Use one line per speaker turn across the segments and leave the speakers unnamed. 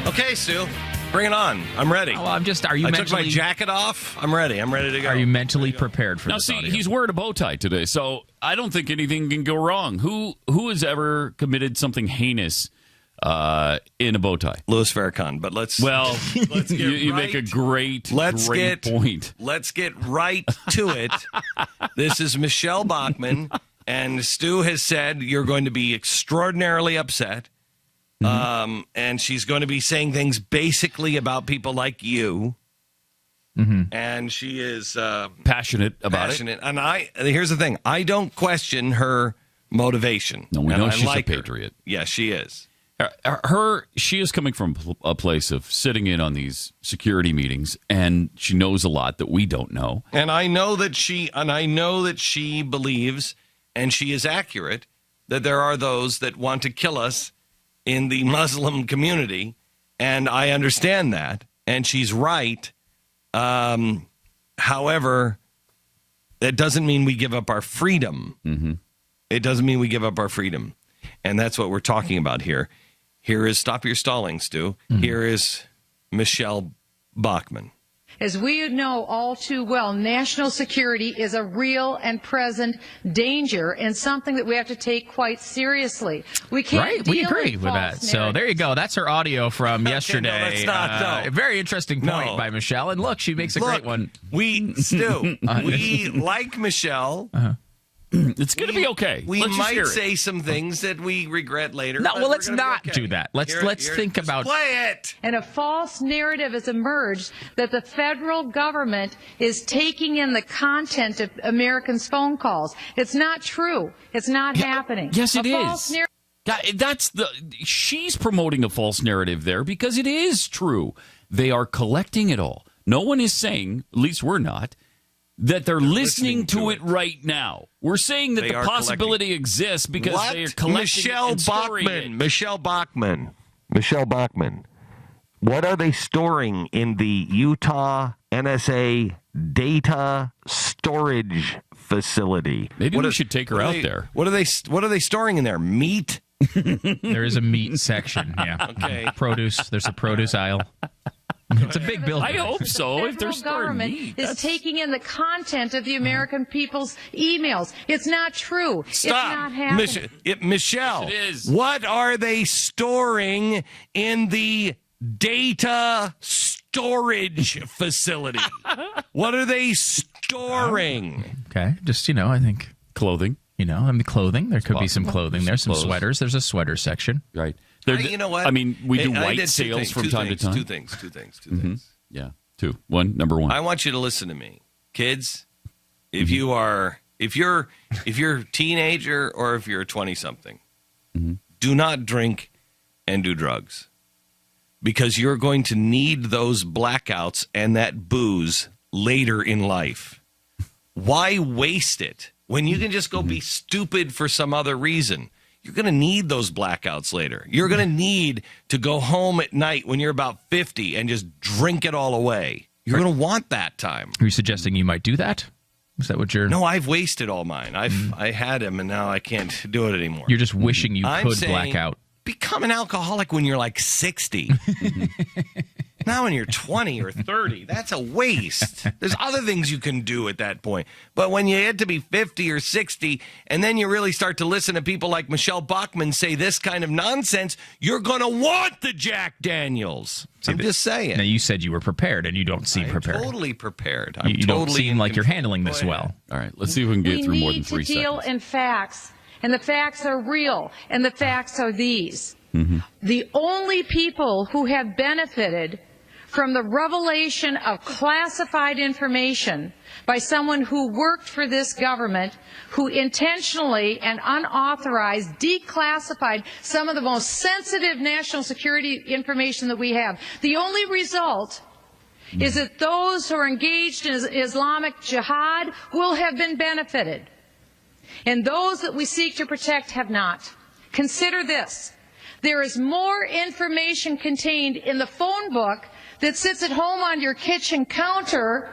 Okay, Stu, bring it on. I'm ready.
Well, are you
I
mentally...
took my jacket off. I'm ready. I'm ready to go.
Are you mentally prepared for
now,
this
see,
audio?
he's wearing a bow tie today, so I don't think anything can go wrong. Who has ever committed something heinous in a bow tie?
Louis Farrakhan, but let's get
you make a great point.
Let's get right to it. This is Michele Bachmann, and Stu has said you're going to be extraordinarily upset. And she's going to be saying things basically about people like you. And she is
passionate about it.
And here's the thing. I don't question her motivation.
No, we know she's
like
a patriot.
Yeah, she is.
She is coming from a place of sitting in on these security meetings, and she knows a lot that we don't know.
And I know that she believes, and she is accurate, that there are those that want to kill us in the Muslim community, and I understand that, and she's right. However, that doesn't mean we give up our freedom. It doesn't mean we give up our freedom, and that's what we're talking about here. Here is, stop your stalling, Stu. Here is Michele Bachmann.
As we know all too well, national security is a real and present danger and something that we have to take quite seriously. We can't
we agree with that. So there you go. That's her audio from yesterday.
No, that's not,
a very interesting point by Michele. And look, she makes a great one.
Stu, we like Michele.
It's going to be okay.
We might say some things that we regret later.
No, well, let's not do that. Let's think about...
Play it!
And a false narrative has emerged that the federal government is taking in the content of Americans' phone calls. It's not true. It's not happening.
Yes, it is. She's promoting a false narrative there because it is true. They are collecting it all. No one is saying, at least we're not, that they're listening to it right now. We're saying that the possibility exists because they are collecting and storing it.
Michele Bachmann. What are they storing in the Utah NSA data storage facility?
Maybe we should take her out there.
What are they storing in there? Meat?
There is a meat section. Yeah.
Okay.
Produce. There's a produce aisle. It's a big building.
I hope so. If they're storing meat,
is taking in the content of the American people's emails. It's not true.
Stop.
It's not happening.
Michele,
yes, it is.
What are they storing in the data storage facility? What are they storing?
Okay, just, I think
clothing.
Clothing. There could be some clothing there, some
clothes.
sweaters. There's a sweater section.
Right.
You know what?
I mean, we do white sales from time to time.
Two things.
Yeah. Number one.
I want you to listen to me. Kids, if you're a teenager or if you're a 20-something, do not drink and do drugs. Because you're going to need those blackouts and that booze later in life. Why waste it when you can just go be stupid for some other reason? You're going to need those blackouts later. You're going to need to go home at night when you're about 50 and just drink it all away. You're going to want that time.
Are you suggesting you might do that? Is that what you're...
No, I've wasted all mine. I had them, and now I can't do it anymore.
You're just wishing you could black out.
Become an alcoholic when you're like 60. Now when you're 20 or 30, that's a waste. There's other things you can do at that point. But when you get to be 50 or 60, and then you really start to listen to people like Michele Bachmann say this kind of nonsense, you're going to want the Jack Daniels. I'm just saying.
Now, you said you were prepared, and you don't seem prepared.
I'm totally prepared.
You don't seem like you're handling this well.
All right, let's see if we can get through more than 3 seconds.
We need to deal in facts, and the facts are real, and the facts are these. The only people who have benefited from the revelation of classified information by someone who worked for this government, who intentionally and unauthorized declassified some of the most sensitive national security information that we have. The only result is that those who are engaged in Islamic jihad will have been benefited, and those that we seek to protect have not. Consider this. There is more information contained in the phone book that sits at home on your kitchen counter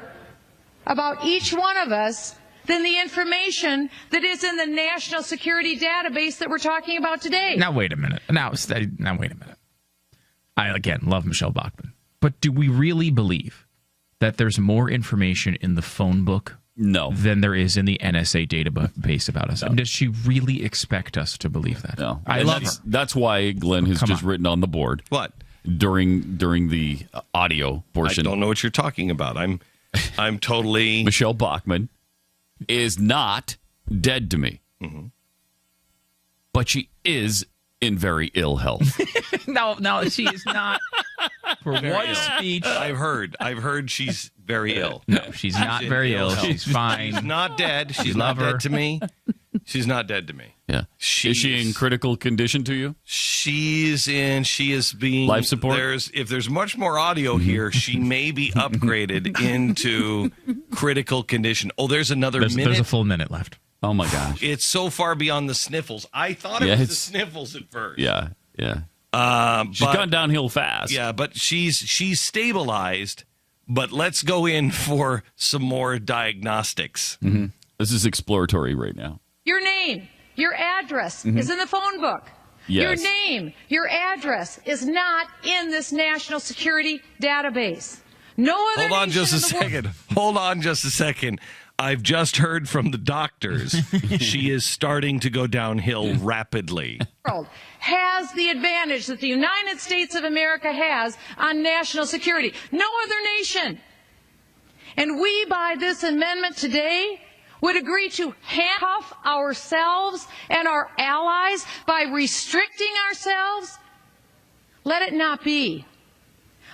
about each one of us than the information that is in the national security database that we're talking about today.
Now, wait a minute. Now wait a minute. I, again, love Michele Bachmann. But do we really believe that there's more information in the phone book than there is in the NSA database about us? No. I mean, does she really expect us to believe that?
No.
I love her.
That's why Glenn has just written on the board.
What?
During the audio portion.
I don't know what you're talking about. I'm totally...
Michele Bachmann is not dead to me.
Mm-hmm.
But she is in very ill health.
No, she is not. For one speech,
I've heard she's very ill.
No, she's not very ill. She's fine.
She's not dead. She's not dead to me. She's not dead to me.
Yeah. Is she in critical condition to you?
She is being
life support.
If there's much more audio here, she may be upgraded into critical condition. Oh, there's another minute.
There's a full minute left.
Oh my gosh.
It's so far beyond the sniffles. I thought it was the sniffles at first.
Yeah. She's gone downhill fast.
Yeah, but she's stabilized. But let's go in for some more diagnostics.
Mm-hmm. This is exploratory right now.
Your name, your address is in the phone book.
Yes.
Your name, your address is not in this national security database. No other.
Hold on just a second. Hold on just a second. I've just heard from the doctors. She is starting to go downhill rapidly.
Has the advantage that the United States of America has on national security. No other nation. And we, by this amendment today, would agree to handcuff ourselves and our allies by restricting ourselves. Let it not be.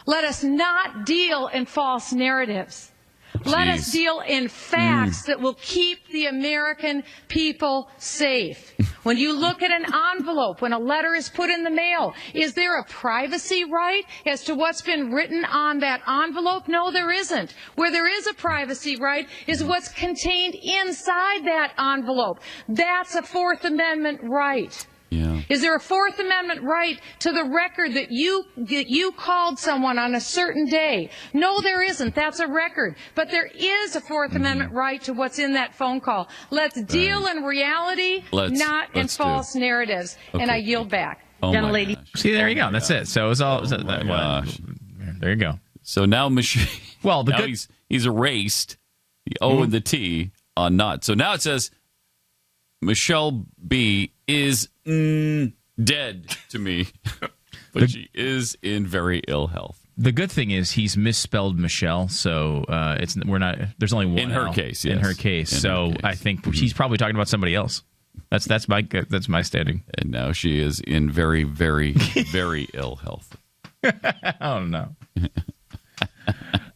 Let us not deal in false narratives. Let us deal in facts that will keep the American people safe. When you look at an envelope, when a letter is put in the mail, is there a privacy right as to what's been written on that envelope? No, there isn't. Where there is a privacy right is what's contained inside that envelope. That's a Fourth Amendment right.
Yeah.
Is there a Fourth Amendment right to the record that you called someone on a certain day? No, there isn't. That's a record. But there is a Fourth Amendment right to what's in that phone call. Let's deal in reality, not in false narratives.
Okay.
And I yield back.
Oh
Gentlelady.
See, there you go. That's it. So it's all. There you go.
So now Michelle.
Well,
he's erased the O and the T on not. So now it says Michele B is dead to me, but she is in very ill health.
The good thing is he's misspelled Michelle, so there's only one
in her
L
case.
In her case, so I think she's probably talking about somebody else. That's my standing.
And now she is in very, very, very ill health.
Oh no.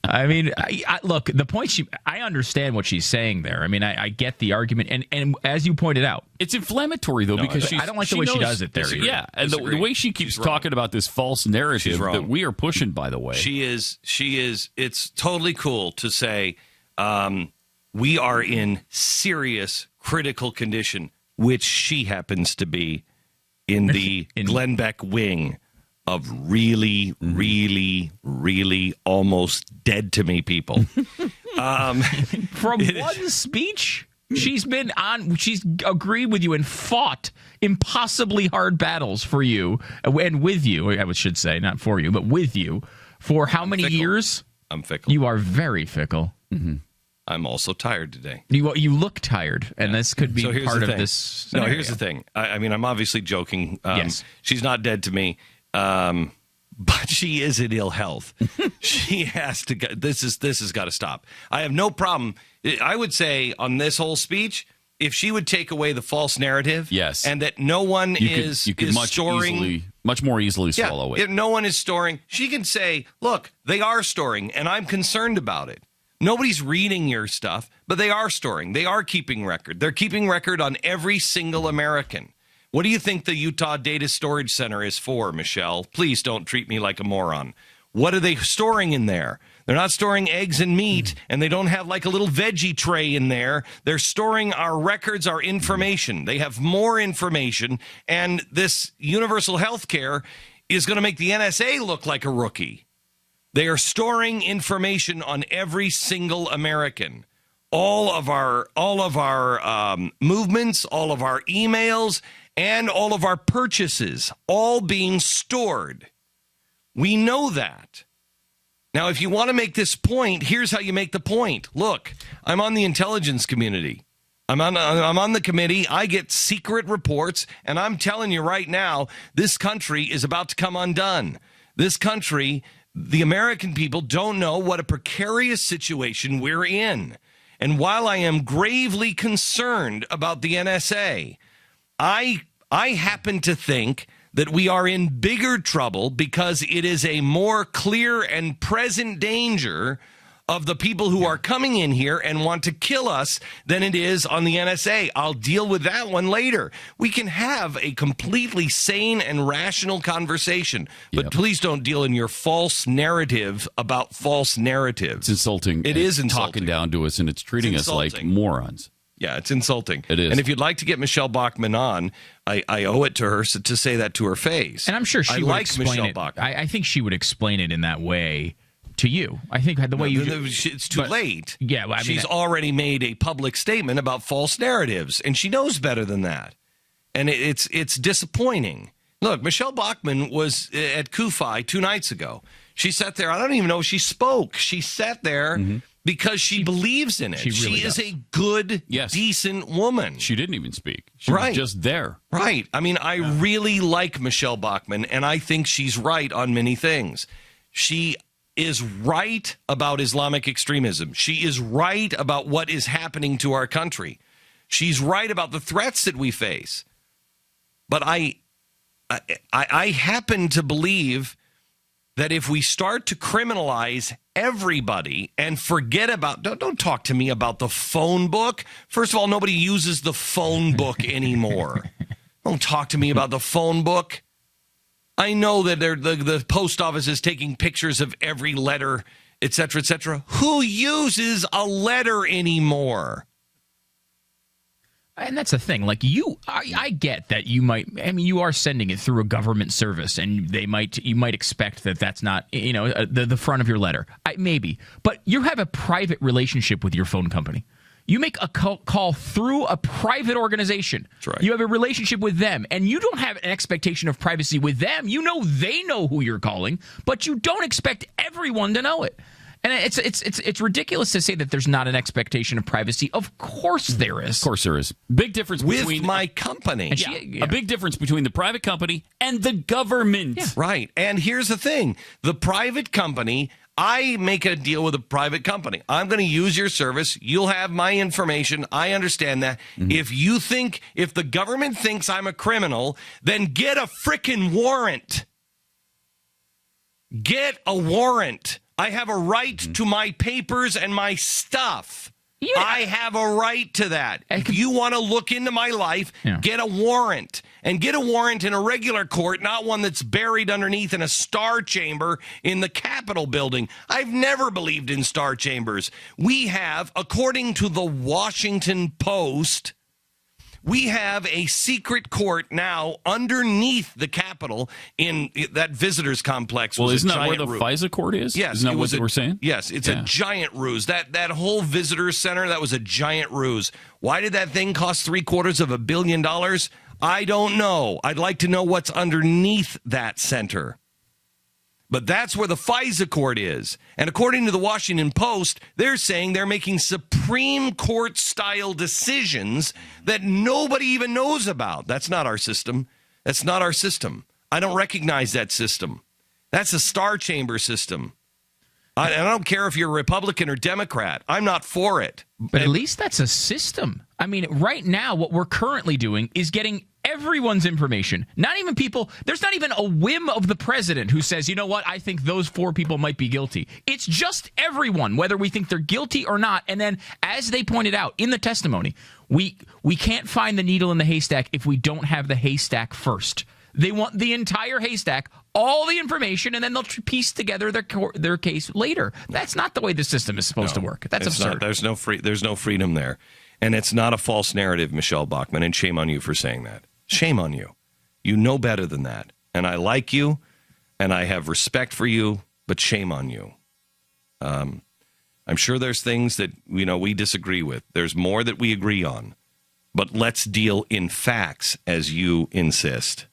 I mean, look, the point I understand what she's saying there. I mean, I get the argument, and as you pointed out,
it's inflammatory though because
I don't like the way she does it there.
Yeah, and the way she keeps talking about this false narrative that we are pushing. By the way,
she is. It's totally cool to say we are in serious critical condition, which she happens to be in the Glenn Beck wing of really, really, really almost dead to me people.
From one speech, she's agreed with you and fought impossibly hard battles for you and with you. I should say, not for you, but with you for how many years?
I'm fickle.
You are very fickle.
Mm-hmm.
I'm also tired today.
You look tired, and this could be part of this scenario.
No, here's the thing. I mean, I'm obviously joking.
Yes.
She's not dead to me. But she is in ill health. She has to go. This has got to stop. I have no problem. I would say on this whole speech, if she would take away the false narrative,
yes,
and that no one is storing,
much more easily swallow it.
If no one is storing, she can say, "Look, they are storing, and I'm concerned about it." Nobody's reading your stuff, but they are storing. They are keeping record. They're keeping record on every single American. What do you think the Utah Data Storage Center is for, Michelle? Please don't treat me like a moron. What are they storing in there? They're not storing eggs and meat, and they don't have like a little veggie tray in there. They're storing our records, our information. They have more information, and this universal health care is going to make the NSA look like a rookie. They are storing information on every single American. All of our movements, all of our emails, and all of our purchases, all being stored. We know that. Now, if you want to make this point, here's how you make the point. Look, I'm on the intelligence community. I'm on the committee. I get secret reports, and I'm telling you right now, this country is about to come undone. This country, the American people don't know what a precarious situation we're in. And while I am gravely concerned about the NSA, I happen to think that we are in bigger trouble because it is a more clear and present danger of the people who are coming in here and want to kill us than it is on the NSA. I'll deal with that one later. We can have a completely sane and rational conversation, but please don't deal in your false narrative about false narratives.
It's insulting.
It is insulting.
Talking down to us, and it's treating us like morons.
Yeah, it's insulting.
It is.
And if you'd like to get Michele Bachmann on, I owe it to her to say that to her face.
And I'm sure she would explain
Michele
it.
Bachmann.
I think she would explain it in that way to you. I think the way
it's too late.
Yeah, well,
she's already made a public statement about false narratives, and she knows better than that. And it's disappointing. Look, Michele Bachmann was at Kufi 2 nights ago. She sat there. I don't even know if she spoke. She sat there because she believes in it. She is a good, decent woman.
She didn't even speak. She was just there.
Right. I mean, I really like Michele Bachmann, and I think she's right on many things. She is right about Islamic extremism. She is right about what is happening to our country. She's right about the threats that we face. But I happen to believe that if we start to criminalize everybody and forget about, don't talk to me about the phone book. First of all, nobody uses the phone book anymore. Don't talk to me about the phone book. I know that the post office is taking pictures of every letter, et cetera, et cetera. Who uses a letter anymore?
And that's the thing. Like I get that you might. I mean, you are sending it through a government service, and you might expect that that's not the front of your letter. Maybe, but you have a private relationship with your phone company. You make a call through a private organization.
That's right.
You have a relationship with them, and you don't have an expectation of privacy with them. You know they know who you're calling, but you don't expect everyone to know it. And it's ridiculous to say that there's not an expectation of privacy. Of course there is.
Of course there is. Big difference
between my company.
A big difference between the private company and the government.
Yeah. Right. And here's the thing. The private company, I make a deal with a private company. I'm going to use your service. You'll have my information. I understand that. If the government thinks I'm a criminal, then get a frickin' warrant. Get a warrant. I have a right to my papers and my stuff. Yeah. I have a right to that. If you want to look into my life, get a warrant. And get a warrant in a regular court, not one that's buried underneath in a star chamber in the Capitol building. I've never believed in star chambers. We have, according to the Washington Post, we have a secret court now underneath the Capitol in that visitors complex.
Well, isn't that where the FISA court is?
Yes.
Isn't that what we're saying?
Yes, it's a giant ruse. That whole visitors center, that was a giant ruse. Why did that thing cost $750 million? I don't know. I'd like to know what's underneath that center. But that's where the FISA court is. And according to the Washington Post, they're saying they're making Supreme Court-style decisions that nobody even knows about. That's not our system. That's not our system. I don't recognize that system. That's a star chamber system. I don't care if you're a Republican or Democrat. I'm not for it.
But at least that's a system. I mean, right now, what we're currently doing is getting everyone's information. Not even people. There's not even a whim of the president who says, you know what, I think those 4 people might be guilty. It's just everyone, whether we think they're guilty or not. And then, as they pointed out in the testimony, we can't find the needle in the haystack if we don't have the haystack first. They want the entire haystack, all the information, and then they'll piece together their case later. That's not the way the system is supposed to work. That's absurd.
There's no freedom there. And it's not a false narrative, Michele Bachmann, and shame on you for saying that. Shame on you. You know better than that. And I like you, and I have respect for you, but shame on you. I'm sure there's things that we disagree with. There's more that we agree on. But let's deal in facts as you insist.